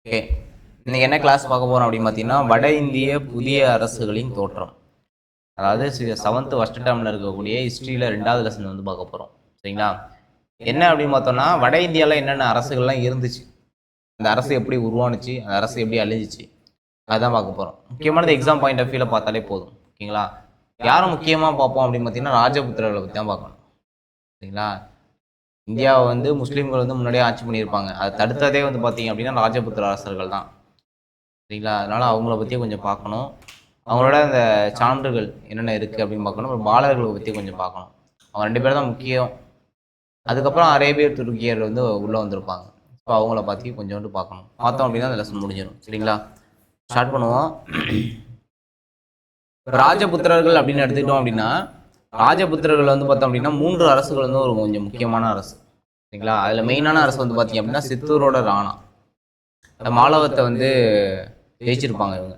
Okay, இன்னைக்கு என்ன class பார்க்க போகிறோம் அப்படின்னு பார்த்தீங்கன்னா, வட இந்திய புதிய அரசுகளின் தோற்றம். அதாவது 7th ஃபர்ஸ்ட் டேர்மில் இருக்கக்கூடிய ஹிஸ்ட்ரியில் 2வது லெசன் வந்து பார்க்க போகிறோம். சரிங்களா? என்ன அப்படின்னு பார்த்தோம்னா, வட இந்தியாவில் என்னென்ன அரசுகள்லாம் இருந்துச்சு, அந்த அரசு எப்படி உருவானுச்சு, அந்த அரசு எப்படி அழிஞ்சிச்சு, அதுதான் பார்க்க போகிறோம். முக்கியமானது எக்ஸாம் பாயிண்ட் ஆஃப் வியூவில் பார்த்தாலே போதும். ஓகேங்களா? யாரும் முக்கியமாக பார்ப்போம் அப்படின்னு பார்த்தீங்கன்னா, ராஜபுத்திரர்களை பற்றி தான் பார்க்கணும். சரிங்களா? இந்தியாவை வந்து முஸ்லீம்கள் வந்து முன்னாடியே ஆட்சி பண்ணியிருப்பாங்க. அதை தடுத்ததே வந்து பார்த்தீங்க அப்படின்னா ராஜபுத்திர அரசர்கள் தான். சரிங்களா? அதனால் அவங்கள பற்றி கொஞ்சம் பார்க்கணும். அவங்களோட அந்த சான்றுகள் என்னென்ன இருக்குது அப்படின்னு பார்க்கணும். அப்புறம் பாலர்களை பற்றி கொஞ்சம் பார்க்கணும். அவங்க 2 பேர் தான் முக்கியம். அதுக்கப்புறம் அரேபியர் துருக்கியர் வந்து உள்ளே வந்திருப்பாங்க. ஸோ அவங்கள பற்றி கொஞ்சோண்டு பார்க்கணும். பார்த்தோம் அப்படின்னா அந்த லெசன் முடிஞ்சிடும். சரிங்களா? ஸ்டார்ட் பண்ணுவோம். ராஜபுத்திரர்கள் அப்படின்னு எடுத்துக்கிட்டோம் அப்படின்னா, ராஜபுத்திரர்கள் வந்து பார்த்தோம் அப்படின்னா 3 அரசுகள் வந்து ஒரு கொஞ்சம் முக்கியமான அரசு. சரிங்களா? அதில் மெயினான அரசு வந்து பார்த்தீங்க அப்படின்னா சித்தூரோட ராணா. இந்த மாலவத்தை வந்து ஜெயிச்சிருப்பாங்க இவங்க.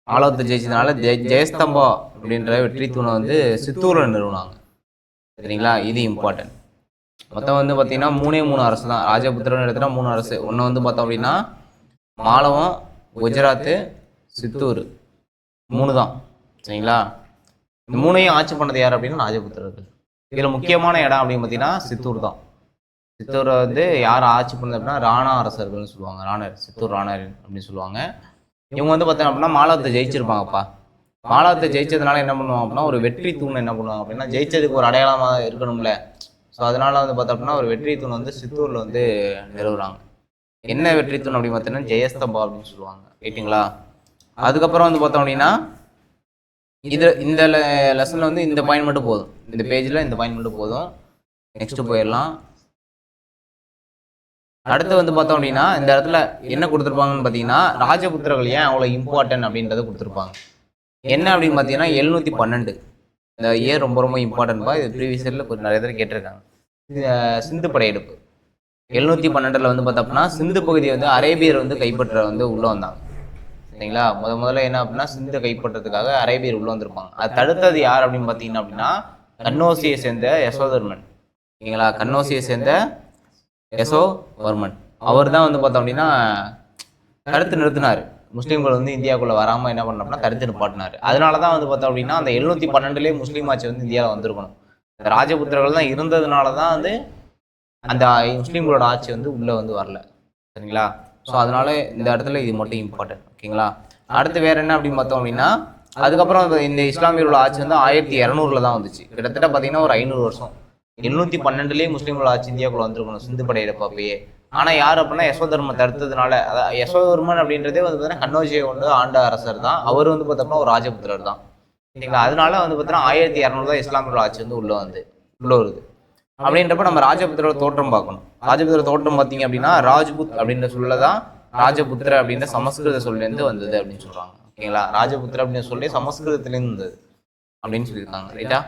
மாலவத்தை ஜெயிச்சதுனால ஜெயஸ்தம்பா அப்படின்ற வெற்றி தூணை வந்து சித்தூரில் நிறுவனாங்க. சரிங்களா? இது இம்பார்ட்டன்ட். மொத்தம் வந்து பார்த்தீங்கன்னா 3 அரசு தான். ராஜபுத்திரன் எடுத்துட்டா 3 அரசு. ஒன்று வந்து பார்த்தோம் அப்படின்னா மாலவம், குஜராத்து, சித்தூர் 3 தான். சரிங்களா? இந்த 3ஐயும் ஆட்சி பண்ணது யார் அப்படின்னா ராஜபுத்திரர்கள். இதில் முக்கியமான இடம் அப்படின்னு பார்த்தீங்கன்னா சித்தூர் தான். சித்தூரை வந்து யார் ஆட்சி பண்ணது அப்படின்னா ராணா அரசர்கள்னு சொல்லுவாங்க. ராணர், சித்தூர் ராணர் அப்படின்னு சொல்லுவாங்க. இவங்க வந்து பார்த்தோம் அப்படின்னா மாலவத்தை ஜெயிச்சிருப்பாங்கப்பா. மாலவத்தை ஜெயிச்சதுனால என்ன பண்ணுவாங்க அப்படின்னா ஒரு வெற்றி தூண் என்ன பண்ணுவாங்க அப்படின்னா, ஜெயிச்சதுக்கு ஒரு அடையாளமாக இருக்கணும்ல. ஸோ அதனால வந்து பார்த்தோம் அப்படின்னா ஒரு வெற்றி தூண் வந்து சித்தூரில் வந்து நிறுவுறாங்க. என்ன வெற்றி தூண் அப்படின்னு பார்த்தீங்கன்னா ஜெயஸ்தம்பா அப்படின்னு சொல்லுவாங்க. ரைட்டுங்களா? அதுக்கப்புறம் வந்து பார்த்தோம் அப்படின்னா இந்த லெசனில் வந்து இந்த பாயிண்ட் மட்டும் போதும். இந்த பேஜில் இந்த பாயிண்ட் மட்டும் போதும். நெக்ஸ்ட் போயிடலாம். அடுத்து வந்து பார்த்தோம் அப்படின்னா இந்த இடத்துல என்ன கொடுத்துருப்பாங்கன்னு பார்த்தீங்கன்னா, ராஜபுத்திரர்கள் ஏன் அவ்வளோ இம்பார்ட்டன்ட் அப்படின்றத கொடுத்துருப்பாங்க. என்ன அப்படின்னு பார்த்தீங்கன்னா 712 இந்த இயர் ரொம்ப ரொம்ப இம்பார்ட்டன்ட்பா. இது ப்ரீவியஸ் இயரில் கொஞ்சம் நிறைய பேர் கேட்டிருக்காங்க. சிந்து படையெடுப்பு 712 வந்து பார்த்தோம்னா சிந்து பகுதியை வந்து அரேபியர் வந்து கைப்பற்ற வந்து உள்ளே வந்தாங்க. சரிங்களா? முதல்ல என்ன அப்படின்னா சிந்தை கைப்பற்றதுக்காக அரேபியர் உள்ளே வந்திருப்பாங்க. அது தடுத்தது யார் அப்படின்னு பார்த்தீங்கன்னா அப்படின்னா கன்னோசியை சேர்ந்த யசோதர்மன். சரிங்களா? கன்னோசியை சேர்ந்த யசோவர்மன் அவர் தான் வந்து பார்த்தோம் அப்படின்னா தடுத்து நிறுத்தினார். முஸ்லீம்கள் வந்து இந்தியாவுக்குள்ளே வராமல் என்ன பண்ணோம்னா தடுத்து நிப்பாட்டினார். அதனால தான் வந்து பார்த்தோம் அப்படின்னா அந்த 712 முஸ்லீம் ஆட்சி வந்து இந்தியாவில் வந்திருக்கணும். இந்த ராஜபுத்திரர்கள் தான் இருந்ததுனால தான் வந்து அந்த முஸ்லீம்களோட ஆட்சி வந்து உள்ளே வந்து வரல. சரிங்களா? ஸோ அதனால இந்த இடத்துல இது மட்டும் இம்பார்ட்டன்ட். ஓகேங்களா? அடுத்து வேற என்ன அப்படின்னு பார்த்தோம் அப்படின்னா, அதுக்கப்புறம் இந்த இஸ்லாமியர்களோட ஆட்சி வந்து 1200 தான் வந்துச்சு. கிட்டத்தட்ட பார்த்தீங்கன்னா ஒரு 500 வருஷம். 712 முஸ்லீம்களோட ஆட்சி இந்தியாவுக்குள்ள வந்திருக்கணும் சிந்து படையெடுப்பப்பயே. ஆனால் யார் அப்படின்னா யசோதர்மன் தடுத்ததுனால, அதாவது யசோதர்மன் அப்படின்றதே வந்து பார்த்தீங்கன்னா கன்னோஜியை கொண்டு ஆண்ட அரசர் தான். அவர் வந்து பார்த்தோம்னா ஒரு ராஜபுத்திரர் தான். சரிங்களா? அதனால வந்து பார்த்தீங்கன்னா 1200 தான் இஸ்லாமியர்களோட ஆட்சி வந்து உள்ள வருது. அப்படின்றப்ப நம்ம ராஜபுத்திரோட தோற்றம் பார்க்கணும். ராஜபுத்திர தோற்றம் பார்த்தீங்க அப்படின்னா ராஜ்புத் அப்படின்ற சொல்லதான் ராஜபுத்திர அப்படின்ற சமஸ்கிருத சொல்லேருந்து வந்தது அப்படின்னு சொல்றாங்க. ஓகேங்களா? ராஜபுத்திர அப்படின்னு சொல்லி சமஸ்கிருதத்திலேருந்து வந்தது அப்படின்னு சொல்லியிருக்காங்க. ரைட்டா?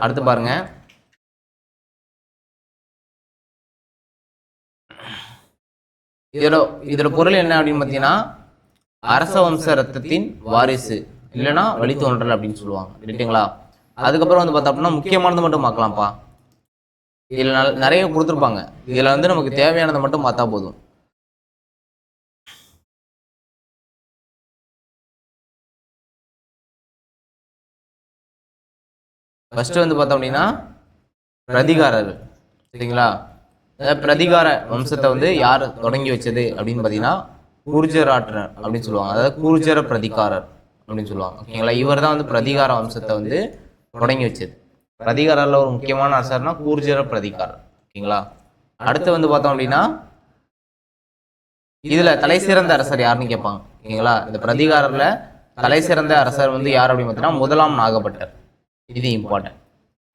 அடுத்து பாருங்க. இதோட பொருள் என்ன அப்படின்னு பார்த்தீங்கன்னா அரச வம்ச ரத்தத்தின் வாரிசு இல்லைன்னா வழித்தோன்றல் அப்படின்னு சொல்லுவாங்க. ரைட்டுங்களா? அதுக்கப்புறம் வந்து பார்த்தா அப்படின்னா முக்கியமானது மட்டும் பார்க்கலாம்ப்பா. இதில் நிறைய கொடுத்துருப்பாங்க. இதில் வந்து நமக்கு தேவையானதை மட்டும் பார்த்தா போதும். ஃபர்ஸ்ட் வந்து பார்த்தோம் அப்படின்னா பிரதிகாரர்கள். சரிங்களா? பிரதிகார வம்சத்தை வந்து யார் தொடங்கி வச்சது அப்படின்னு பார்த்தீங்கன்னா கூர்ஜராட்டர் அப்படின்னு சொல்லுவாங்க. அதாவது கூர்ஜர பிரதிகாரர் அப்படின்னு சொல்லுவாங்க. ஓகேங்களா? இவர் தான் வந்து பிரதிகார வம்சத்தை வந்து தொடங்கி வச்சது. பிரதிகாரில் ஒரு முக்கியமான அரசர்னா கூர்ஜர பிரதிகாரர். ஓகேங்களா? அடுத்து வந்து பார்த்தோம் அப்படின்னா இதுல தலை சிறந்த அரசர் யாருன்னு கேட்பாங்க. ஓகேங்களா? இந்த பிரதிகாரர்ல தலை சிறந்த அரசர் வந்து யார் அப்படின்னு பார்த்தீங்கன்னா முதலாம் நாகப்பட்டர். இது இம்பார்ட்டன்ட்.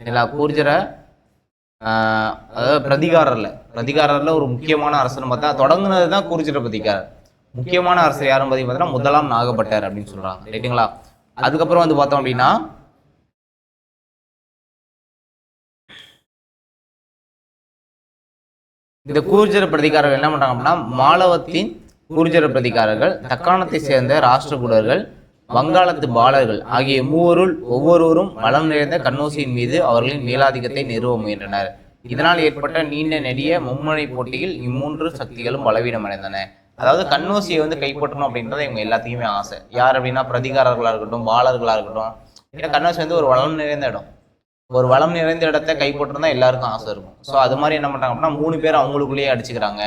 சரிங்களா? கூர்ஜர அதாவது பிரதிகாரர்ல ஒரு முக்கியமான அரசர்னு பார்த்தா தொடங்குனது தான் கூர்ஜர பிரதிகாரர். முக்கியமான அரசர் யாரும் பார்த்தீங்கன்னா முதலாம் நாகப்பட்டர் அப்படின்னு சொல்றாங்க. ரைட்டுங்களா? அதுக்கப்புறம் வந்து பார்த்தோம் அப்படின்னா இந்த கூர்ஜர பிரதிகாரர்கள் என்ன பண்றாங்க அப்படின்னா மாலவத்தின் கூர்ஜர பிரதிகாரர்கள், தக்காணத்தை சேர்ந்த ராஷ்டிரகூடர்கள், வங்காளத்து பாலர்கள் ஆகிய மூவருள் ஒவ்வொருவரும் வளம் நிறைந்த கன்னோசியின் மீது அவர்களின் மேலாதிக்கத்தை நிறுவ முயன்றனர். இதனால் ஏற்பட்ட நீண்ட நெடிய மும்முனை போட்டியில் இம்மூன்று சக்திகளும் பலவீனமடைந்தன. அதாவது கண்ணோசியை வந்து கைப்பற்றணும் அப்படின்றது இவங்க எல்லாத்துக்குமே ஆசை. யார் அப்படின்னா பிரதிகாரர்களாக இருக்கட்டும், பாலர்களாக இருக்கட்டும். ஏன்னா கண்ணோசி வந்து ஒரு வளம் நிறைந்த இடம். ஒரு வளம் நிறைந்த இடத்த கைப்பற்றணும் எல்லாருக்கும் ஆசை இருக்கும். ஸோ அது மாதிரி என்ன பண்ணுறாங்க அப்படின்னா 3 பேர் அவங்களுக்குள்ளேயே அடிச்சுக்கிறாங்க.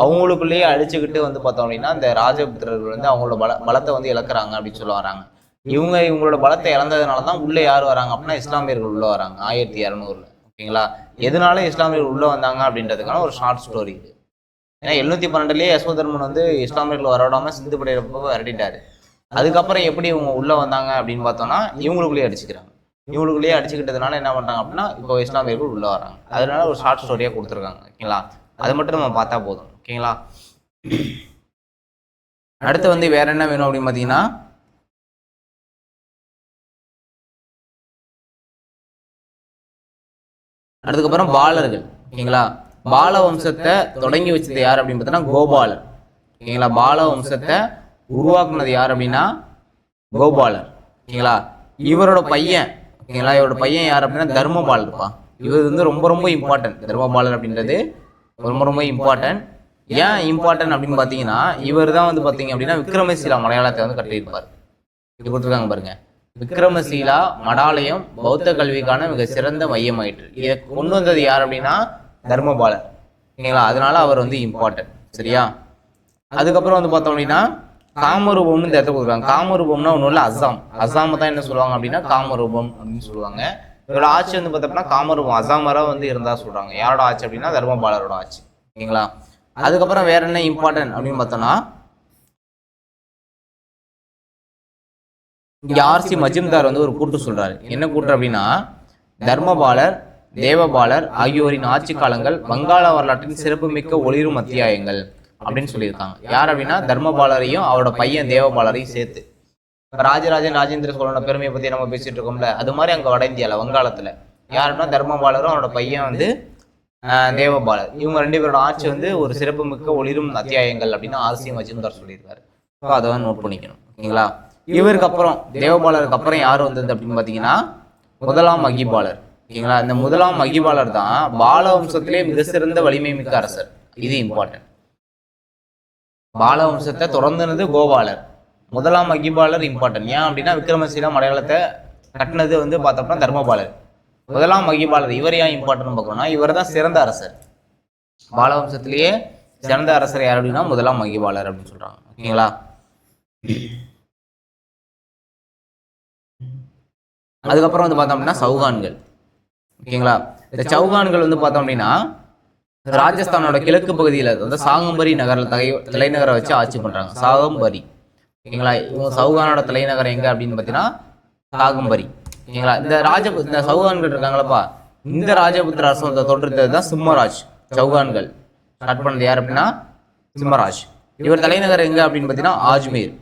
அவங்களுக்குள்ளேயே அடிச்சுக்கிட்டு வந்து பார்த்தோம் அப்படின்னா இந்த ராஜபுத்திரர்கள் வந்து அவங்களோட பலத்தை வந்து இழக்கிறாங்க அப்படின்னு சொல்ல வராங்க. இவங்களோட பலத்தை இழந்ததுனால தான் உள்ளே யார் வராங்க அப்படின்னா இஸ்லாமியர்கள் உள்ள வராங்க 1200. ஓகேங்களா? எதனால இஸ்லாமியர்கள் உள்ள வந்தாங்க அப்படின்றதுக்கான ஒரு ஷார்ட் ஸ்டோரி இது. ஏன்னா 712 யசோதர்மன் வந்து இஸ்லாமியர்கள் வரவிடாம சிந்து படையிறப்போ விரட்டிட்டாரு. அதுக்கப்புறம் எப்படி இவங்க உள்ள வந்தாங்க அப்படின்னு பார்த்தோம்னா இவங்களுக்குள்ளேயே அடிச்சுக்கிறாங்க. இவங்களுக்குள்ளேயே அடிச்சுக்கிட்டதுனால என்ன பண்றாங்க அப்படின்னா இப்போ இஸ்லாமியர்கள் உள்ள வராங்க. அதனால ஒரு ஷார்ட் ஸ்டோரியா கொடுத்துருக்காங்க. ஓகேங்களா? அது மட்டும் நம்ம பார்த்தா போதும். ஓகேங்களா? அடுத்து வந்து வேற என்ன வேணும் அப்படின்னு பார்த்தீங்கன்னா அதுக்கப்புறம் பாலர்கள். ஓகேங்களா? பால வம்சத்தை தொடங்கி வச்சது யார் அப்படின்னு பார்த்தீங்கன்னா கோபாலர். ஓகேங்களா? பால வம்சத்தை உருவாக்குனது யார் அப்படின்னா கோபாலர். ஓகேங்களா? இவரோட பையன், ஓகேங்களா, இவரோட பையன் யார் அப்படின்னா தர்மபாலர்ப்பா. இவர் வந்து ரொம்ப ரொம்ப இம்பார்ட்டன்ட். தர்மபாலர் அப்படின்றது ரொம்ப ரொம்ப இம்பார்ட்டன்ட். ஏன் இம்பார்ட்டன்ட் அப்படின்னு பார்த்தீங்கன்னா இவர் தான் வந்து பார்த்தீங்க அப்படின்னா விக்ரமசீலா மலையாளத்தை வந்து கட்டியிருப்பார். இது கொடுத்துருக்காங்க பாருங்க. விக்ரமசீலா மடாலயம் பௌத்த கல்விக்கான மிக சிறந்த மையமாயிற்று. இதை கொண்டு வந்தது யார் அப்படின்னா தர்மபாலர். ஓகேங்களா? அதனால அவர் வந்து இம்பார்ட்டன்ட். சரியா? அதுக்கப்புறம் வந்து பார்த்தோம் அப்படின்னா காமரூபம்னு இந்த இடத்த கொடுக்குறாங்க. காமரூபம்னா ஒன்றும் இல்லை, அசாம் தான் என்ன சொல்லுவாங்க அப்படின்னா காமரூபம் அப்படின்னு சொல்லுவாங்க. இவரோட ஆட்சி வந்து பார்த்தோம்னா காமரூபம் அசாமராக வந்து இருந்தா சொல்றாங்க. யாரோட ஆட்சி அப்படின்னா தர்மபாலரோட ஆட்சி. ஓகேங்களா? அதுக்கப்புறம் வேற என்ன இம்பார்ட்டன்ட் அப்படின்னு பார்த்தோம்னா இங்க ஆர்சி மஜும்தார் வந்து ஒரு கூட்டு சொல்றாரு. என்ன கூட்டு அப்படின்னா தர்மபாலர், தேவபாலர் ஆகியோரின் ஆட்சி காலங்கள் வங்காள வரலாற்றின் சிறப்புமிக்க ஒளிரும் அத்தியாயங்கள் அப்படின்னு சொல்லியிருக்காங்க. யார் அப்படின்னா தர்மபாலரையும் அவரோட பையன் தேவபாலரையும் சேர்த்து. ராஜராஜன் ராஜேந்திர சோழனோட பெருமையை பத்தி நம்ம பேசிட்டு இருக்கோம்ல, அது மாதிரி அங்க வட இந்தியால வங்காளத்துல யாருன்னா தர்மபாலரும் அவரோட பையன் வந்து தேவபாலர். இவங்க 2 பேரோட ஆட்சி வந்து ஒரு சிறப்புமிக்க ஒளிரும் அத்தியாயங்கள் அப்படின்னு ஆர்சி மஜும்தார் சொல்லியிருக்காரு. அதை வந்து நோட் பண்ணிக்கணும். ஓகேங்களா? இவருக்கு அப்புறம் தேவபாலருக்கு அப்புறம் யார் வந்தது அப்படின்னு பார்த்தீங்கன்னா முதலாம் மகிபாலர். ஓகேங்களா? இந்த முதலாம் மகிபாலர் தான் பால வம்சத்திலே மிக சிறந்த வலிமை மிக்க அரசர். இது இம்பார்ட்டன்ட். பால வம்சத்தை தொடர்ந்தது கோபாலர். முதலாம் மகிபாலர் இம்பார்ட்டன்ட். ஏன் அப்படின்னா விக்ரமசீலா மலையாளத்தை கட்டினது வந்து பார்த்தோம்னா தர்மபாலர். முதலாம் மகிபாலர் இவர் ஏன் இம்பார்ட்டன் பார்க்கணும்னா இவர் தான் சிறந்த அரசர். பால வம்சத்திலேயே சிறந்த அரசர் யார் அப்படின்னா முதலாம் மகிபாலர் அப்படின்னு சொல்றாங்க. ஓகேங்களா? அதுக்கப்புறம் வந்து பார்த்தோம் அப்படின்னா சௌகான்கள். ஓகேங்களா? இந்த சௌகான்கள் வந்து பார்த்தோம் அப்படின்னா ராஜஸ்தானோட கிழக்கு பகுதியில் வந்து சாகம்பரி நகரில் தலைநகரை வச்சு ஆட்சி பண்றாங்க. சாகம்பரி. ஓகேங்களா? இவங்க சௌகானோட தலைநகரம் எங்க அப்படின்னு பார்த்தீங்கன்னா சாகம்பரி. ஓகேங்களா? இந்த சௌகான்கள் இருக்காங்களப்பா, இந்த ராஜபுத்திர அரசு தோன்றது தான் சிம்மராஜ். சௌகான்கள் ஸ்டார்ட் பண்ணது யார் அப்படின்னா சிம்மராஜ். இவர் தலைநகர் எங்க அப்படின்னு பார்த்தீங்கன்னா ஆஜ்மீர்.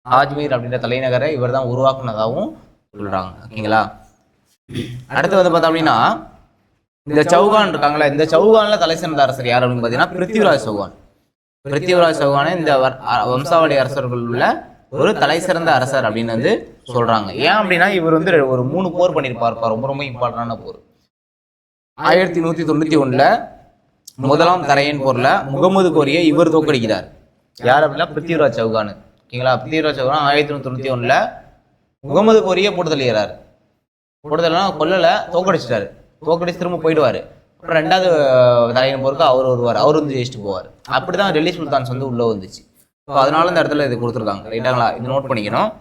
ஆஜ்மீர் அப்படின்ற தலைநகரை இவர் தான் உருவாக்குனதாகவும் சொல்றாங்க. ஓகேங்களா? அடுத்து வந்து பார்த்தோம் அப்படின்னா இந்த சௌகான் இருக்காங்களா, இந்த சௌகான்ல தலை சிறந்த அரசர் யார் அப்படின்னு பார்த்தீங்கன்னா பிருத்திவிராஜ் சௌகான். பிருத்திவிராஜ் சௌகானை இந்த வம்சாவளி அரசர்கள் உள்ள ஒரு தலை சிறந்த அரசர் அப்படின்னு வந்து சொல்றாங்க. ஏன் அப்படின்னா இவர் வந்து ஒரு 3 போர் பண்ணியிருப்பார். ரொம்ப ரொம்ப இம்பார்ட்டன்டான போர். 1191 முதலாம் தரையன் போர்ல முகமது கோரியை இவர் தோக்கடிக்கிறார். யார் அப்படின்னா பிருத்திவிராஜ் சௌகான். ஓகேங்களா? பிருத்திவிராஜ் சௌகான் 1191 முகமது கோரியை போட்டு தள்ளிடுறாரு. போட்டு தள்ளனா கொல்லல, தோக்கடிச்சிட்டாரு. தோக்கடிச்சு திரும்ப போயிடுவாரு. அப்புறம் 2வது தலையன் போருக்கு அவர் வருவார். அவர் வந்து ஜெயிச்சுட்டு போவார். அப்படிதான் டெல்லி சுல்தான்ஸ் வந்து உள்ள வந்துச்சு. அதனால இந்த இடத்துல இது கொடுத்துருக்காங்க. ரைட்டாங்களா? இது நோட் பண்ணிக்கணும்.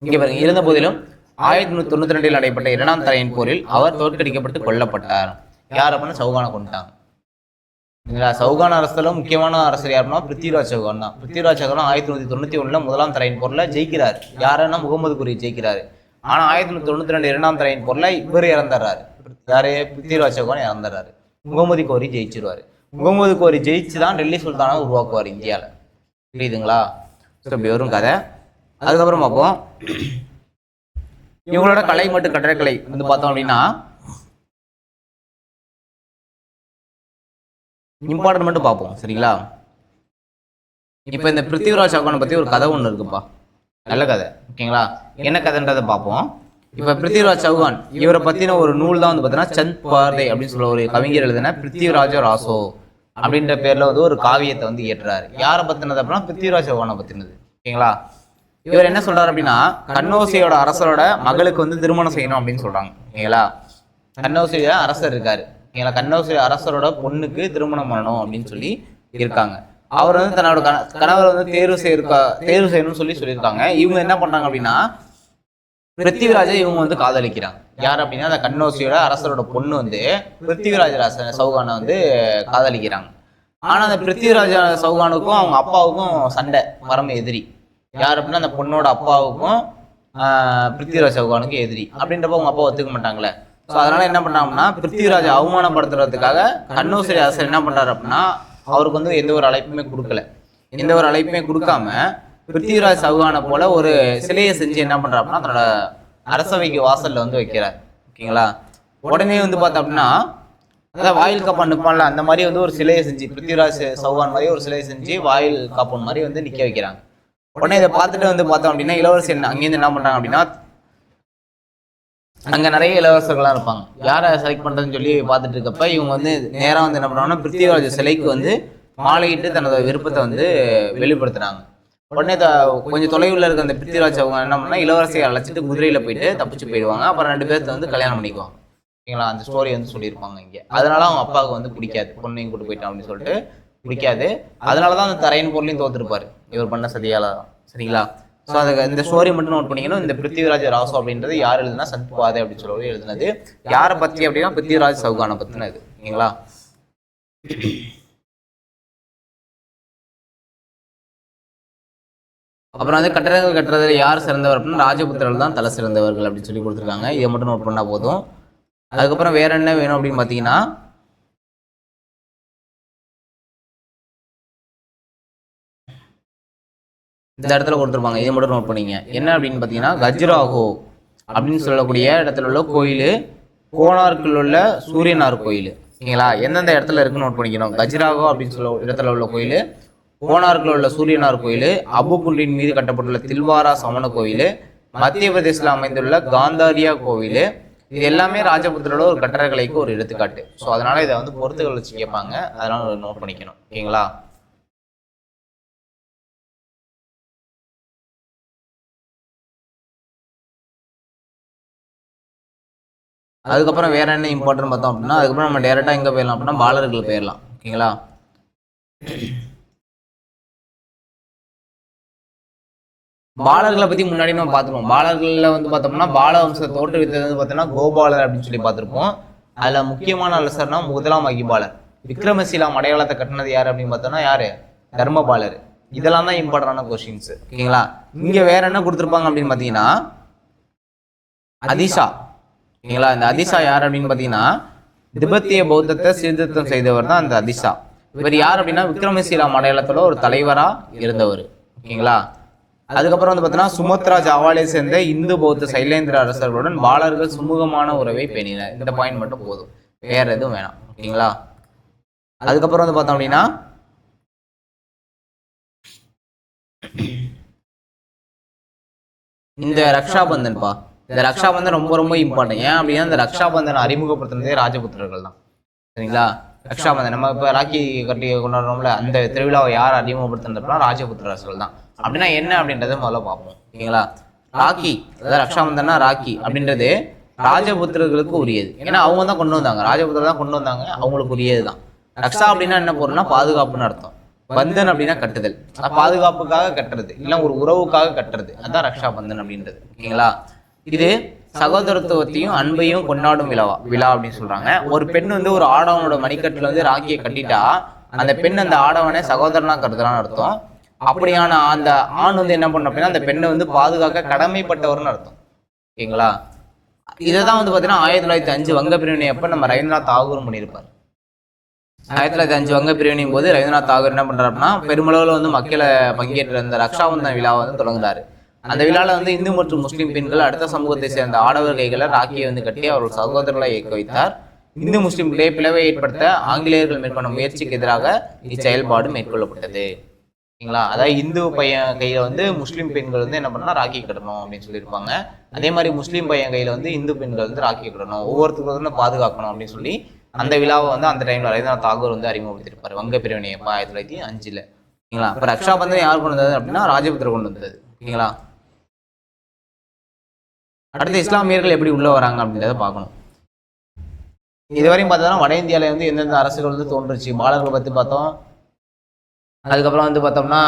இங்க பாருங்க. இருந்த போதிலும் 1192 நடைபெற்ற 2ஆம் தரையன் போரில் அவர் தோற்கடிக்கப்பட்டு கொல்லப்பட்டார். யார் அப்படின்னா சௌகானை கொண்டுட்டாங்க. சௌகான் அரசுல முக்கியமான அரசர் யாருன்னா பிருத்திவிராஜ் சௌகான் தான். பிருத்திவிராஜ் சௌகான் 1191 முதலாம் தரையன் போர்ல ஜெயிக்கிறார். யாருன்னா முகமது கோரி ஜெயிக்கிறாரு. ஆனா 1192 2ஆம் தரையன் போர்ல இவர் இறந்துடுறாரு. யாரு? பிருத்திவிராஜ் சௌகான் இறந்துடுறாரு. முகமது கோரி ஜெயிச்சிருவாரு. முகமது கோரி ஜெயிச்சுதான் டெல்லி சுல்தானா உருவாக்குவார் இந்தியாவில். புரியுதுங்களா? இப்படி வரும் கதை. அதுக்கப்புறம் பார்ப்போம் இவங்களோட கலை மற்றும் கட்டடக்கலை வந்து பார்த்தோம் அப்படின்னா இம்பார்ட்டன் மட்டும் பார்ப்போம். சரிங்களா? இப்ப இந்த பிருத்திவிராஜ் சௌகானை பத்தி ஒரு கதை ஒண்ணு இருக்குப்பா, நல்ல கதை. ஓகேங்களா? என்ன கதைன்றதை பார்ப்போம். இப்ப பிருத்திவிராஜ் சௌகான் இவரை பத்தின ஒரு நூல் தான் வந்து பார்த்தீங்கன்னா சந்த் பார்தே அப்படின்னு சொல்ல ஒரு கவிஞர் எழுதின பிருத்திவிராஜ ராசோ அப்படின்ற பேர்ல வந்து ஒரு காவியத்தை வந்து இயற்றுறாரு. யாரை பத்தினது அப்படின்னா பிருத்திவிராஜ சௌகானை பத்தினது. ஓகேங்களா? இவர் என்ன சொல்றாரு அப்படின்னா, கண்ணோசியோட அரசரோட மகளுக்கு வந்து திருமணம் செய்யணும் அப்படின்னு சொல்றாங்க. ஓகேங்களா? கண்ணோசிய அரசர் இருக்காரு. ஓகேங்களா? கண்ணோசிய அரசரோட பொண்ணுக்கு திருமணம் பண்ணணும் அப்படின்னு சொல்லி இருக்காங்க. அவர் வந்து தன்னோட கணவர் வந்து தேர்வு செய்யணும்னு சொல்லியிருக்காங்க. இவங்க என்ன பண்றாங்க அப்படின்னா, பிருத்திவிராஜை இவங்க வந்து காதலிக்கிறாங்க. யார் அப்படின்னா, அந்த கண்ணோசியோட அரசரோட பொண்ணு வந்து பிருத்திவிராஜ சௌகானை வந்து காதலிக்கிறாங்க. ஆனா அந்த பிருத்திவிராஜ சௌகானுக்கும் அவங்க அப்பாவுக்கும் சண்டை, பரம எதிரி. யார் அப்படின்னா, அந்த பொண்ணோட அப்பாவுக்கும் பிருத்திவிராஜ சௌகானுக்கும் எதிரி. அப்படின்றப்ப அவங்க அப்பா ஒத்துக்க மாட்டாங்களே. ஸோ அதனால என்ன பண்ணாங்கன்னா, பிருத்திவிராஜை அவமானப்படுத்துறதுக்காக கண்ணோசி அரசர் என்ன பண்றாரு அப்படின்னா, அவருக்கு வந்து எந்த ஒரு அழைப்புமே கொடுக்கல. எந்த ஒரு அழைப்புமே கொடுக்காம பிருத்திவிராஜ் சௌகானை போல ஒரு சிலையை செஞ்சு என்ன பண்றாரு அப்படின்னா, தன்னோட அரசவைக்கு வாசல்ல வந்து வைக்கிறார். ஓகேங்களா? உடனே வந்து பார்த்தோம் அப்படின்னா, அதாவது வாயில் காப்பான் நிற்பான்ல, அந்த மாதிரி வந்து ஒரு சிலையை செஞ்சு பிருத்திவிராஜ் சௌகான் மாதிரி ஒரு சிலையை செஞ்சு வாயில் காப்பான் மாதிரி வந்து நிக்க வைக்கிறாங்க. உடனே இதை பார்த்துட்டு வந்து பார்த்தோம் அப்படின்னா, இளவரசி அங்கேருந்து என்ன பண்றாங்க அப்படின்னா, அங்க நிறைய இளவரசர்கள்லாம் இருப்பாங்க. யாரை செலக்ட் பண்றதுன்னு சொல்லி பார்த்துட்டு இருக்கப்ப இவங்க வந்து நேரம் வந்து என்ன பண்ணுவாங்கன்னா, பிருத்திவிராஜ சிலைக்கு வந்து மாலையிட்டு தனது விருப்பத்தை வந்து வெளிப்படுத்துறாங்க. உடனே கொஞ்சம் தொலைவில் இருக்க அந்த பிருத்திவிராஜ் அவங்க என்ன பண்ணா, இளவரசியை அழைச்சிட்டு குதிரையில போயிட்டு தப்பிச்சு போயிடுவாங்க. அப்புறம் 2 பேர்த்த வந்து கல்யாணம் பண்ணிக்குவாங்க. ஓகேங்களா? அந்த ஸ்டோரி வந்து சொல்லியிருப்பாங்க இங்க. அதனால அவங்க அப்பாவுக்கு வந்து பிடிக்காது, பொண்ணையும் கூட்டு போயிட்டான் அப்படின்னு சொல்லிட்டு பிடிக்காது. அதனாலதான் அந்த தரையின் பொருளையும் தோத்துருப்பாரு இவர் பண்ண சதியால. சரிங்களா? ஸோ அதுக்கு இந்த ஸ்டோரி மட்டும் நோட் பண்ணிக்கணும். இந்த பிருத்திவிராஜ ராசோ அப்படின்றது யார் எழுதுனா, சந்த்பாதே அப்படின்னு சொல்லி எழுதுனது. யாரை பத்தி அப்படின்னா, பிருத்திவிராஜ் சௌகானை பத்தினது. ஓகேங்களா? அப்புறம் வந்து கட்டடங்கள் கட்டுறதுல யார் சிறந்தவர் அப்படின்னா, ராஜபுத்திரர்கள் தான் தலை சிறந்தவர்கள் அப்படின்னு சொல்லி கொடுத்துருக்காங்க. இதை மட்டும் நோட் பண்ணா போதும். அதுக்கப்புறம் வேற என்ன வேணும் அப்படின்னு பாத்தீங்கன்னா, இந்த இடத்துல கொடுத்துருப்பாங்க. இதை மட்டும் நோட் பண்ணிங்க. என்ன அப்படின்னு பாத்தீங்கன்னா, கஜுராஹோ அப்படின்னு சொல்லக்கூடிய இடத்துல உள்ள கோயில், கோனார்க்கில் உள்ள சூரியனார் கோயில். ஓகேங்களா? எந்தெந்த இடத்துல இருக்குன்னு நோட் பண்ணிக்கணும். கஜுராஹோ அப்படின்னு சொல்ல இடத்துல உள்ள கோயில், கோனார்க்கில் உள்ள சூரியனார் கோயில், அபு குண்டின் மீது கட்டப்பட்டுள்ள தில்வாரா சமண கோயில், மத்திய பிரதேசத்தில் அமைந்துள்ள காந்தாரியா கோவில். இது எல்லாமே ராஜபுத்திரோட ஒரு கட்டடக்கலைக்கு ஒரு எடுத்துக்காட்டு. ஸோ அதனால இதை வந்து பொறுத்துகள் வச்சு கேட்பாங்க. அதனால நோட் பண்ணிக்கணும். ஓகேங்களா? அதுக்கப்புறம் வேற என்ன இம்பார்ட்டன் பார்த்தோம் அப்படின்னா, அதுக்கப்புறம் நம்ம டேரக்டா எங்க போயிடலாம் அப்படின்னா, பாலர்கள் போயிடலாம். ஓகேங்களா? பாலர்களை பத்தி முன்னாடி நம்ம பார்த்துருவோம். பாலர்கள்ல வந்து பார்த்தோம்னா, பால வம்சத்தை தோற்றுவித்தது வந்து பார்த்தோம்னா கோபாலர் அப்படின்னு சொல்லி பார்த்துருப்போம். அதுல முக்கியமான அரசர்னா முதலாம் அகிபாலர். விக்ரமசீலா மடையாளத்தை கட்டினது யாரு அப்படின்னு பார்த்தோம்னா, யாரு? தர்மபாலர். இதெல்லாம் தான் இம்பார்ட்டன்டான கொஸ்டின்ஸ். ஓகேங்களா? இங்க வேற என்ன கொடுத்துருப்பாங்க அப்படின்னு பாத்தீங்கன்னா, அதிஷா. ஓகேங்களா? இந்த அதிஷா யார் அப்படின்னு பாத்தீங்கன்னா, திபெத்திய பௌத்தத்தை சீர்திருத்தம் செய்தவர் தான் அந்த அதிஷா. இவர் யார் அப்படின்னா, விக்ரமசீலா மடையாளத்தோட ஒரு தலைவரா இருந்தவர். ஓகேங்களா? அதுக்கப்புறம் வந்து பார்த்தீங்கன்னா, சுமத்ரா ஜாவாலை சேர்ந்த இந்து பௌத்த சைலேந்திர அரசர்களுடன் பாலர்கள் சுமூகமான உறவை பேணினர். இந்த பாயிண்ட் மட்டும் போதும், வேற எதுவும் வேணாம். ஓகேங்களா? அதுக்கப்புறம் வந்து பார்த்தோம் அப்படின்னா, இந்த ரக்ஷாபந்தன்பா, இந்த ரக்ஷாபந்தன் ரொம்ப ரொம்ப இம்பார்ட்டன். ஏன் அப்படின்னா, இந்த ரக்ஷாபந்தனை அறிமுகப்படுத்துனதே ராஜபுத்திரர்கள் தான். சரிங்களா? ரக்ஷாபந்தன் நம்ம இப்போ ராக்கி கட்டி கொண்டாடுறோம்ல, அந்த திருவிழாவை யார் அறிமுகப்படுத்துனதுனா ராஜபுத்திர அரசர்கள் தான். அப்படின்னா என்ன அப்படின்றத முதல்ல பார்ப்போம். ஓகேங்களா? ராக்கி, அதாவது ரக்ஷாபந்தன்னா ராக்கி அப்படின்றது ராஜபுத்திரர்களுக்கு உரியது. ஏன்னா அவங்க தான் கொண்டு வந்தாங்க, ராஜபுத்திரர் தான் கொண்டு வந்தாங்க, அவங்களுக்கு உரியது தான். ரக்ஷா அப்படின்னா என்ன பொருள்னா பாதுகாப்புன்னு அர்த்தம். பந்தன் அப்படின்னா கட்டுதல், பாதுகாப்புக்காக கட்டுறது, இல்லை ஒரு உறவுக்காக கட்டுறது, அதுதான் ரக்ஷா பந்தன் அப்படின்றது. ஓகேங்களா? இது சகோதரத்துவத்தையும் அன்பையும் கொண்டாடும் விழா அப்படின்னு சொல்றாங்க. ஒரு பெண் வந்து ஒரு ஆடவனோட மணிக்கட்டுல வந்து ராக்கியை கட்டிட்டா, அந்த பெண் அந்த ஆடவனை சகோதரனா கருதுறான்னு அர்த்தம். அப்படியான அந்த ஆண் வந்து என்ன பண்ண அப்படின்னா, அந்த பெண்ணை வந்து பாதுகாக்க கடமைப்பட்டவர்னு அர்த்தம். ஓகேங்களா? இதைதான் வந்து பாத்தீங்கன்னா 1905 வங்க பிரிவினை அப்ப நம்ம ரவீந்திரநாத் தாகூர் பண்ணியிருப்பார். 1905 வங்க பிரிவினையும் போது ரவீந்திரநாத் தாகூர் என்ன பண்றாருன்னா, பெருமளவுல வந்து மக்களை பங்கேற்ற அந்த ரக்ஷாபந்தன் விழாவை வந்து தொடங்குறாரு. அந்த விழாவில் வந்து இந்து மற்றும் முஸ்லீம் பெண்கள் அடுத்த சமூகத்தை சேர்ந்த ஆடவர் கைகளை ராக்கியை வந்து கட்டி அவர்கள் சகோதரர்களை இயக்க வைத்தார். இந்து முஸ்லீம்களே பிளவை ஏற்படுத்த ஆங்கிலேயர்கள் மேற்கொண்ட முயற்சிக்கு எதிராக இச்செயல்பாடு மேற்கொள்ளப்பட்டது. ஓகேங்களா? அதாவது இந்து பையன் கையில வந்து முஸ்லீம் பெண்கள் வந்து என்ன பண்ணா ராக்கி கட்டணும் அப்படின்னு சொல்லியிருப்பாங்க. அதே மாதிரி முஸ்லீம் பையன் கையில வந்து இந்து பெண்கள் வந்து ராக்கி கட்டணும், ஒவ்வொருத்தருக்கும் வந்து பாதுகாக்கணும் அப்படின்னு சொல்லி அந்த விழாவை வந்து அந்த டைம்ல ரவீந்திரநாத் தாகூர் வந்து அறிமுகப்படுத்திருப்பாரு வங்க பிரிவினையப்பா 1905. ஓகேங்களா. இப்போ ரக்ஷாபந்தன் யார் கொண்டு வந்தது அப்படின்னா ராஜபுத்திர கொண்டு வந்தது. ஓகேங்களா. அடுத்து இஸ்லாமியர்கள் எப்படி உள்ள வராங்க அப்படின்றத பார்க்கணும். இதுவரையும் பார்த்தோம்னா வட இந்தியாவில வந்து எந்தெந்த அரசுகள் வந்து தோன்றுச்சு, பாலர்களை பற்றி பார்த்தோம். அதுக்கப்புறம் வந்து பார்த்தோம்னா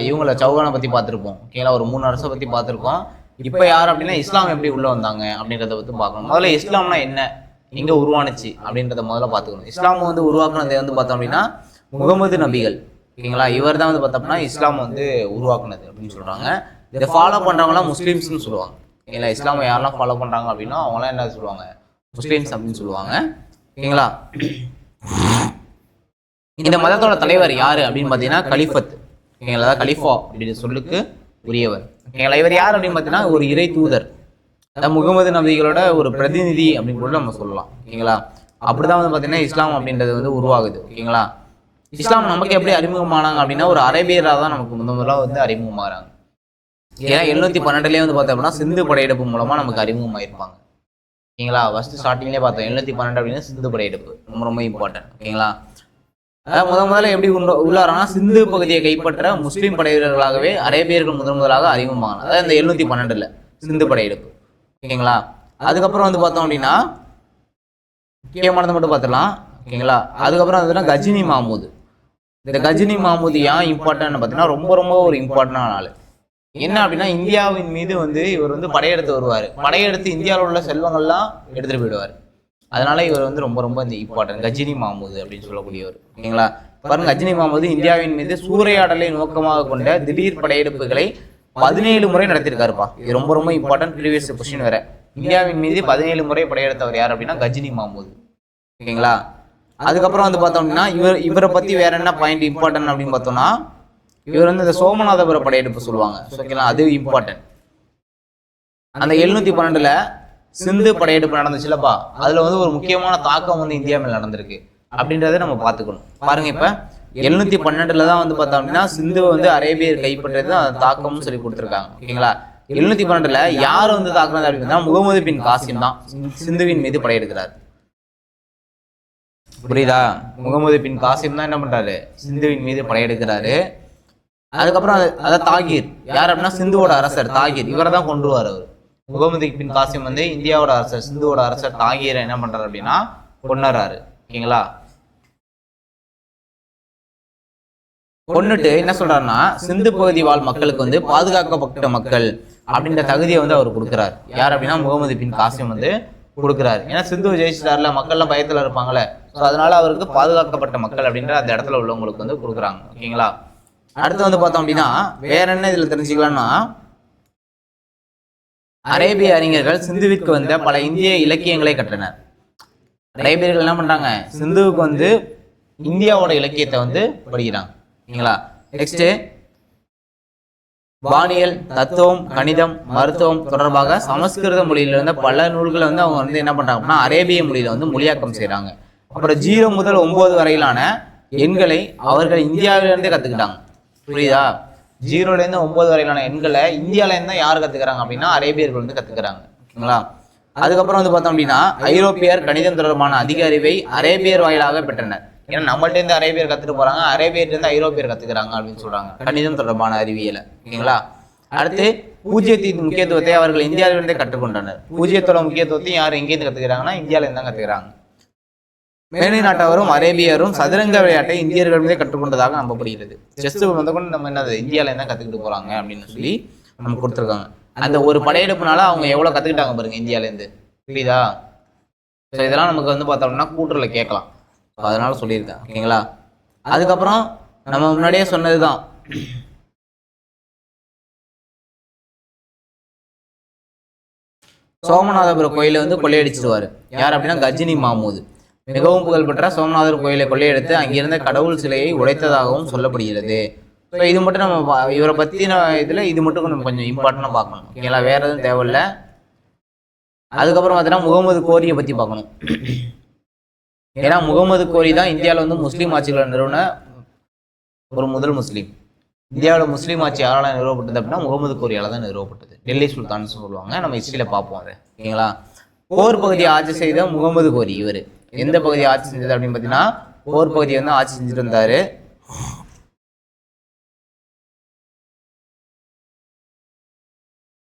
இவங்கள சௌகானை பற்றி பார்த்துருப்போம். ஓகேங்களா. ஒரு 3 அரசை பற்றி பார்த்துருக்கோம். இப்போ யார் அப்படின்னா இஸ்லாம் எப்படி உள்ள வந்தாங்க அப்படின்றத பற்றி பார்க்கணும். முதல்ல இஸ்லாம்னா என்ன, எங்கே உருவானுச்சு அப்படின்றத முதல்ல பார்த்துக்கணும். இஸ்லாம் வந்து உருவாக்குனதை வந்து பார்த்தோம் அப்படின்னா முகமது நபிகள். ஓகேங்களா. இவர் தான் வந்து பார்த்தோம்னா இஸ்லாம் வந்து உருவாக்குனது அப்படின்னு சொல்கிறாங்க. இதை ஃபாலோ பண்ணுறவங்களாம் முஸ்லீம்ஸ்னு சொல்லுவாங்க. ஓகேங்களா. இஸ்லாமை யாரெல்லாம் ஃபாலோ பண்ணுறாங்க அப்படின்னா அவங்களாம் என்ன சொல்லுவாங்க, முஸ்லீம்ஸ் அப்படின்னு சொல்லுவாங்க. ஓகேங்களா. இந்த மதத்தோட தலைவர் யாரு அப்படின்னு பார்த்தீங்கன்னா கலிஃபத். ஓகேங்களா. கலிஃபா அப்படின்ற சொல்லுக்கு உரியவர். ஓகேங்களா. இவர் யார் அப்படின்னு பார்த்தீங்கன்னா ஒரு இறை தூதர், முகமது நபிகளோட ஒரு பிரதிநிதி அப்படின்னு கூட நம்ம சொல்லலாம். ஓகேங்களா. அப்படிதான் வந்து பார்த்தீங்கன்னா இஸ்லாம் அப்படின்றது வந்து உருவாகுது. ஓகேங்களா. இஸ்லாம் நமக்கு எப்படி அறிமுகமானாங்க அப்படின்னா ஒரு அரேபியராக தான் நமக்கு முதல்ல வந்து அறிமுகமாகறாங்க. ஏன்னா 712 வந்து பார்த்தோம்னா சிந்து படையெடுப்பு மூலமா நமக்கு அறிமுகமாயிருப்பாங்க. ஓகேங்களா. ஃபர்ஸ்ட் ஸ்டார்டிங்லேயே பார்த்தோம் 712 அப்படின்னா சிந்து படையெடுப்பு ரொம்ப ரொம்ப இம்பார்ட்டன்ட். ஓகேங்களா. முதல்ல எப்படி உள்ளாரானா சிந்து பகுதியை கைப்பற்ற முஸ்லீம் படை வீரர்களாகவே அரேபியர்கள் முதலாக அறிமுகமானாங்க. அதாவது இந்த 712 சிந்து படையெடுப்பு. ஓகேங்களா. அதுக்கப்புறம் வந்து பார்த்தோம் அப்படின்னா முக்கியமானது மட்டும் பார்த்துக்கலாம். ஓகேங்களா. அதுக்கப்புறம் வந்து கஜினி மாமூது. இந்த கஜினி மாமூது ஏன் இம்பார்ட்டன்ட் பார்த்தீங்கன்னா ரொம்ப ரொம்ப ஒரு இம்பார்ட்டன்டான ஆள். என்ன அப்படின்னா இந்தியாவின் மீது வந்து இவர் வந்து படையெடுத்து வருவார். படையெடுத்து இந்தியாவில் உள்ள செல்வங்கள்லாம் எடுத்துகிட்டு போயிடுவார். அதனால இவர் வந்து ரொம்ப ரொம்ப இந்த இம்பார்ட்டன்ட் கஜினி மாமூது அப்படின்னு சொல்லக்கூடியவர். ஓகேங்களா. பாருங்க, கஜினி மாமூது இந்தியாவின் மீது சூறையாடலை நோக்கமாக கொண்ட திடீர் படையெடுப்புகளை 17 முறை நடத்திருக்காருப்பா. இது ரொம்ப ரொம்ப இம்பார்ட்டன்ட். ப்ரீவியஸ் கொஸ்டின் வேற. இந்தியாவின் மீது 17 முறை படையெடுத்தவர் யார் அப்படின்னா கஜினி மாமூது. ஓகேங்களா. அதுக்கப்புறம் வந்து பார்த்தோம் அப்படின்னா இவரை பத்தி வேற என்ன பாயிண்ட் இம்பார்ட்டன்ட் அப்படின்னு பார்த்தோம்னா இவர் வந்து இந்த சோமநாதபுர படையெடுப்பு சொல்லுவாங்க. ஓகேங்களா. அது இம்பார்ட்டன்ட். அந்த 712 சிந்து படையெடுப்பு நடந்துச்சுல்லப்பா, அதுல வந்து ஒரு முக்கியமான தாக்கம் வந்து இந்தியா மேல நடந்திருக்கு அப்படின்றத நம்ம பார்த்துக்கணும். பாருங்க, இப்ப 712 தான் வந்து பார்த்தோம் அப்படின்னா சிந்து வந்து அரேபியர் கைப்பற்றது அந்த தாக்கம்னு சொல்லி கொடுத்துருக்காங்க. ஓகேங்களா. 712 யார் வந்து தாக்குனது அப்படின்னா முகமது பின் காசிம் தான் சிந்துவின் மீது படையெடுக்கிறார். புரியுதா? முகமது பின் காசிம் தான் என்ன பண்றாரு, சிந்துவின் மீது படையெடுக்கிறாரு. அதுக்கப்புறம் அதை தாகீர் யார் அப்படின்னா சிந்துவோட அரசர் தாகீர், இவரை தான் கொண்டுருவார். அவர் முகமது பின் காசிம் வந்து இந்தியாவோட அரசர், சிந்துவோட அரசர் தாகீரை என்ன பண்றாரு அப்படின்னா கொண்டுறாரு. ஓகேங்களா. கொண்டுட்டு என்ன சொல்றாருன்னா சிந்து பகுதி வாழ் மக்களுக்கு வந்து பாதுகாக்கப்பட்ட மக்கள் அப்படின்ற தகுதியை வந்து அவர் கொடுக்குறாரு. யார் அப்படின்னா முகமது பின் காசிம் வந்து கொடுக்குறாரு. ஏன்னா சிந்து ஜெயிச்சிட்டார்ல, மக்கள்லாம் பயத்துல இருப்பாங்களே, ஸோ அதனால அவருக்கு பாதுகாக்கப்பட்ட மக்கள் அப்படின்ற அந்த இடத்துல உள்ளவங்களுக்கு வந்து கொடுக்குறாங்க. ஓகேங்களா. அடுத்து வந்து பார்த்தோம் அப்படின்னா வேற என்ன இதுல தெரிஞ்சுக்கலாம்னா அரேபிய அறிஞர்கள் சிந்துவிற்கு வந்த பல இந்திய இலக்கியங்களை கற்றனர். அரேபியர்கள் என்ன பண்றாங்க, சிந்துவுக்கு வந்து இந்தியாவோட இலக்கியத்தை வந்து படிக்கிறாங்க. ஓகேங்களா. நெக்ஸ்ட் வானியல், தத்துவம், கணிதம், மருத்துவம் தொடர்பாக சமஸ்கிருத மொழியில இருந்த பல நூல்களை வந்து அவங்க வந்து என்ன பண்றாங்க அப்படின்னா அரேபிய மொழியில வந்து மொழியாக்கம் செய்யறாங்க. அப்புறம் 0 முதல் 9 வரையிலான எண்களை அவர்கள் இந்தியாவிலிருந்தே கத்துக்கிட்டாங்க. புரியுதா? 0லேருந்து 9 வரையிலான எண்களை இந்தியாவில இருந்தா யார் கத்துக்கிறாங்க அப்படின்னா அரேபியர்கள் வந்து கத்துக்கிறாங்க. ஓகேங்களா. அதுக்கப்புறம் வந்து பார்த்தோம் அப்படின்னா ஐரோப்பியர் கணிதம் தொடர்பான அதிக அறிவை அரேபியர் வாயிலாக பெற்றனர். ஏன்னா நம்மள்ட்ட இருந்து அரேபியர் கத்துட்டு போறாங்க, அரேபியர்ல இருந்து ஐரோப்பியர் கத்துக்கிறாங்க அப்படின்னு சொல்றாங்க கணிதம் தொடர்பான அறிவியலை. ஓகேங்களா. அடுத்து பூஜ்ஜியத்தின் முக்கியத்துவத்தை அவர்கள் இந்தியாவிலிருந்தே கற்றுக்கொண்டனர். பூஜ்ஜியத்தோட முக்கியத்துவத்தையும் யார் எங்கேருந்து கத்துக்கிறாங்கன்னா இந்தியாவில இருந்தா கத்துக்கிறாங்க. மேலை நாட்டவரும் அரேபியரும் சதுரங்க விளையாட்டை இந்தியர்களிடமே கற்றுக்கொண்டதாக நம்பப்படுகிறது. செஸ் வந்து கொண்டு நம்ம என்னது இந்தியாவில இருந்தா கத்துக்கிட்டு போறாங்க அப்படின்னு சொல்லி நம்ம கொடுத்துருக்காங்க. அந்த ஒரு படையெடுப்புனால அவங்க எவ்வளவு கத்துக்கிட்டாங்க பாருங்க இந்தியால இருந்து. புரியுதா? ஸோ இதெல்லாம் நமக்கு வந்து பார்த்தோம்னா கூட்டுல கேட்கலாம், அதனால சொல்லியிருக்கேன். ஓகேங்களா. அதுக்கப்புறம் நம்ம முன்னாடியே சொன்னதுதான் சோமநாதபுர கோயிலை வந்து கொள்ளையடிச்சிருவாரு. யார் அப்படின்னா கஜினி மாமூது. மிகவும் புகழ்பெற்ற சோமநாதர் கோயிலை கொள்ளையெடுத்து அங்கிருந்த கடவுள் சிலையை உடைத்ததாகவும் சொல்லப்படுகிறது. ஸோ இது மட்டும் நம்ம இவரை பற்றின இதில் இது மட்டும் நம்ம கொஞ்சம் இம்பார்ட்டண்டாக பார்க்கணும். ஓகேங்களா. வேற எதுவும் தேவையில்லை. அதுக்கப்புறம் பார்த்தீங்கன்னா முகமது கோரியை பற்றி பார்க்கணும். ஏன்னா முகமது கோரி தான் இந்தியாவில் வந்து முஸ்லீம் ஆட்சிகளை நிறுவன ஒரு முதல் முஸ்லீம். இந்தியாவில் முஸ்லீம் ஆட்சி யாரால நிறுவப்பட்டது அப்படின்னா முகமது கோரியால தான் நிறுவப்பட்டது. டெல்லி சுல்தான் சொல்லுவாங்க, நம்ம ஹிஸ்டரியில பார்ப்போம் அதை. ஓகேங்களா. போர் பகுதியை ஆட்சி செய்த முகமது கோரி இவர். எந்த பகுதி ஆட்சி செஞ்சது அப்படின்னு பார்த்தீங்கன்னா போர் பகுதியை வந்து ஆட்சி செஞ்சுட்டு இருந்தாரு.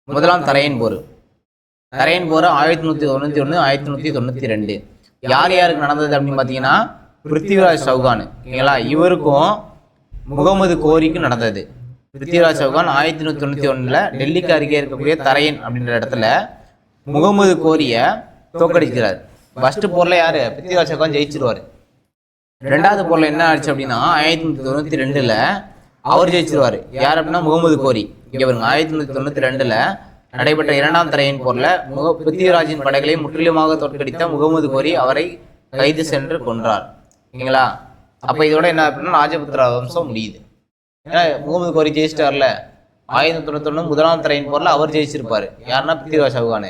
முதலாம் தரையன் போர். தரையன் போர் 1191 1192. யார் யாருக்கு நடந்தது அப்படின்னு பார்த்தீங்கன்னா பிருத்திவிராஜ் சௌகான், ஓகேங்களா, இவருக்கும் முகமது கோரிக்கும் நடந்தது. பிருத்திவிராஜ் சௌகான் 1191 டெல்லிக்கு அருகே இருக்கக்கூடிய தரையன் அப்படின்ற இடத்துல முகமது கோரிய தோக்கடிக்கிறார். ஃபர்ஸ்ட் போர்ல யாரு? பிருத்திவிராஜ் சௌகான் ஜெயிச்சிருவாரு. ரெண்டாவது போர்ல என்ன ஆச்சு அப்படின்னா 1192 அவர் ஜெயிச்சிருவாரு. யார் அப்படின்னா முகமது கோரி. இங்க பாருங்க, 1192 நடைபெற்ற இரண்டாம் தரையன் போர்ல பிருத்திவிராஜின் படைகளை முற்றிலுமாக தோற்கடித்த முகமது கோரி அவரை கைது சென்று கொன்றார். ஓகேங்களா, அப்ப இதோட என்ன அப்படின்னா ராஜபுத்திர வம்சம் முடியுது. ஏன்னா முகமது கோரி ஜெயிச்சிட்டார்ல. 1191 முதலாம் தரையின் போர்ல அவர் ஜெயிச்சிருப்பாரு. யாருன்னா பிருத்திவிராஜ் சௌகான்.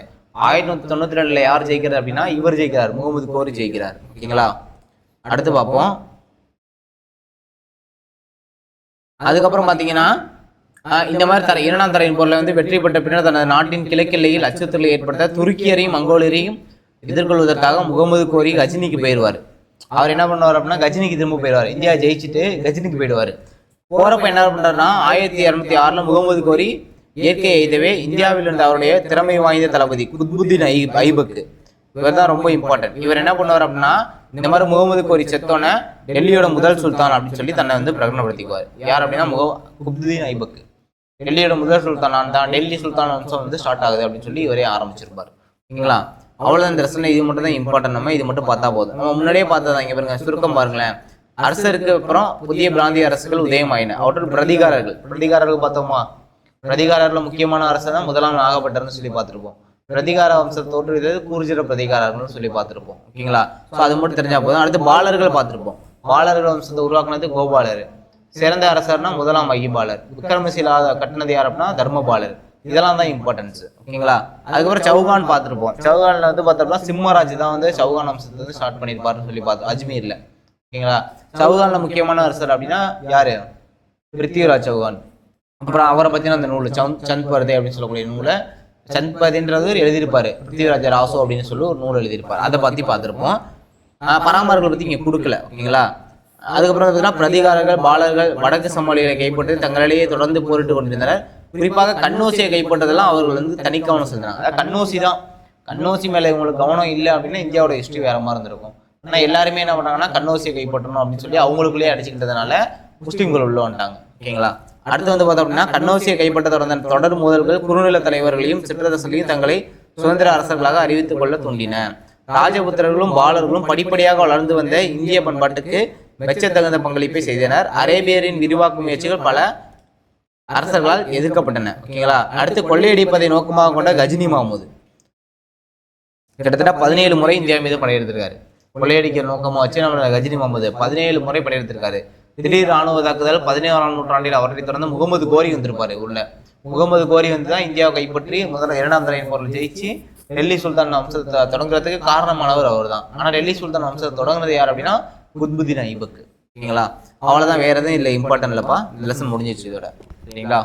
1192 யார் ஜெயிக்கிறார் அப்படின்னா இவர் ஜெயிக்கிறார், முகமது கோரி ஜெயிக்கிறார். ஓகேங்களா, அடுத்து பார்ப்போம். அதுக்கப்புறம் பாத்தீங்கன்னா இந்த மாதிரி இரண்டாம் தரையின் போர்ல வந்து வெற்றி பெற்ற பின்னர் தனது நாட்டின் கிழக்கெல்லையில் அச்சுறுத்தலை ஏற்படுத்த துருக்கியரையும் மங்கோலியரையும் எதிர்கொள்வதற்காக முகமது கோரி கஜினிக்கு போயிடுவார். அவர் என்ன பண்ணுவார் அப்படின்னா கஜினிக்கு திரும்ப போயிடுவார். இந்தியா ஜெயிச்சுட்டு கஜினிக்கு போயிடுவார். போறப்ப என்ன பண்றாருன்னா 1206 முகமது கோரி இயற்கை எய்தவே இந்தியாவில் இருந்த அவருடைய திறமை வாய்ந்த தளபதி குத்புத்தீன் ஐபக், இவர் தான் ரொம்ப இம்பார்ட்டன்ட். இவர் என்ன பண்ணுவார் அப்படின்னா இந்த மாதிரி முகமது கோரி செத்தோன்னே டெல்லியோட முதல் சுல்தான் அப்படின்னு சொல்லி தன்னை வந்து பிரகடனப்படுத்திக்குவார். யார் அப்படின்னா குத்புத்தீன் ஐபக். டெல்லியோட முதல் சுல்தான் தான், டெல்லி சுல்தான் வம்சம் வந்து ஸ்டார்ட் ஆகுது அப்படின்னு சொல்லி இவரே ஆரம்பிச்சிருப்பார். ஓகேங்களா, அவ்வளோதான் இந்த ரசனை. இது மட்டும் தான் இம்பார்ட்டன்ட். நம்ம இது மட்டும் பார்த்தா போதும். நம்ம முன்னாடியே பார்த்தா இங்கே பாருங்க, சுருக்கம் பாருங்களேன். அரசருக்கு அப்புறம் புதிய பிராந்திய அரசுகள் உதயமாயின. அவற்றில் பிரதிகாரர்கள் பார்த்தோமா? பிரதிகாரர்கள் முக்கியமான அரசு தான் முதலாம் நாகப்பட்டர்னு சொல்லி பார்த்துருப்போம். பிரதிகார வம்சத்தை தோற்றுவித்தது கூர்ஜர பிரதிகாரர்கள்னு சொல்லி பார்த்துருப்போம். ஓகேங்களா, ஸோ அது மட்டும் தெரிஞ்சா போதும். அடுத்து பாலர்கள் பார்த்துருப்போம். பாலர்கள் வம்சத்தை உருவாக்குனது கோபாலர். சிறந்த அரசர்னா முதலாம் மகிபாலர். விக்ரமசீலா கட்டினது யார் அப்படின்னா தர்மபாலர். இதெல்லாம் தான் இம்பார்ட்டன்ஸ். ஓகேங்களா, அதுக்கப்புறம் சௌகான் பார்த்துருப்போம். சௌகான்ல வந்து பார்த்தோம்னா சிம்மராஜ் தான் வந்து சௌகான் வம்சத்தை வந்து ஸ்டார்ட் பண்ணியிருப்பாருன்னு சொல்லி பார்த்தோம் அஜ்மீர்ல. ஓகேங்களா, சௌகான்ல முக்கியமான அரசர் அப்படின்னா யாரு? பிருத்திவிராஜ் சௌகான். அப்புறம் அவரை பத்தின அந்த நூல் சந்த்பர்தே அப்படின்னு சொல்லக்கூடிய நூலை சந்த்பதின்றது எழுதியிருப்பாரு. பிருத்திவிராஜ ராசோ அப்படின்னு சொல்லி ஒரு நூல் எழுதியிருப்பாரு. அதை பத்தி பார்த்துருப்போம். பராமரங்களை பத்தி இங்க கொடுக்கல. ஓகேங்களா, அதுக்கப்புறம் பார்த்தீங்கன்னா பிரதிகாரர்கள் பாலர்கள் வடக்கு சமவெளிகளை கைப்பற்றி தங்களிடையே தொடர்ந்து போரிட்டு கொண்டிருந்தனர். குறிப்பாக கண்ணோசியை கைப்பற்றதெல்லாம் அவர்கள் வந்து தனி கவனம் செலுத்தினாங்க. அதாவது கண்ணோசி தான். கண்ணோசி மேலே இவங்களுக்கு கவனம் இல்லை அப்படின்னா இந்தியாவோட ஹிஸ்ட்ரி வேற மாதிரி இருந்திருக்கும். ஆனால் எல்லாருமே என்ன பண்ணாங்கன்னா கண்ணோசியை கைப்பற்றணும் அப்படின்னு சொல்லி அவங்களுக்குள்ளேயே அடிச்சுக்கிட்டதுனால முஸ்லீம்கள் உள்ள வந்துட்டாங்க. ஓகேங்களா, அடுத்து வந்து பார்த்தோம் அப்படின்னா கண்ணோசியை கைப்பற்ற தொடர் மோதல்கள் குறுநில தலைவர்களையும் சிற்றரசர்களையும் தங்களை சுதந்திர அரசர்களாக அறிவித்துக் கொள்ள தூண்டின. ராஜபுத்திரர்களும் பாலர்களும் படிப்படியாக வளர்ந்து வந்த இந்திய பண்பாட்டுக்கு மெச்சத்தகுந்த பங்களிப்பை செய்தனர். அரேபியரின் விரிவாக்க முயற்சிகள் பல அரசர்களால் எதிர்க்கப்பட்டன. ஓகேங்களா, அடுத்து கொள்ளையடிப்பதை நோக்கமாக கொண்ட கஜினி மஹமூது கிட்டத்தட்ட 17 முறை இந்தியா மீது படையெடுத்திருக்காரு. கொள்ளையடிக்கிற நோக்கமாக வச்சு நம்ம கஜினி மஹமூது 17 முறை படையெடுத்திருக்காரு. திடீர் ராணுவ தாக்குதல் 11ஆம் நூற்றாண்டில் அவரை தொடர்ந்து முகமது கோரி வந்திருப்பாரு. உள்ள முகமது கோரி வந்து தான் இந்தியாவை கைப்பற்றி இரண்டாம் தரையின் போரில் ஜெயிச்சு டெல்லி சுல்தான் வம்சத்தை தொடங்குறதுக்கு காரணமானவர் அவர் தான். ஆனா டெல்லி சுல்தான் வம்சத்தை தொடங்குறது யார் அப்படின்னா குத்புத்தீன் ஐபக். ஓகேங்களா, அவ்வளவுதான், வேற எதுவும் இல்லை, இம்பார்ட்டன்ட் இல்லப்பா. இந்த லெசன் முடிஞ்சிச்சு இதோட. சரிங்களா.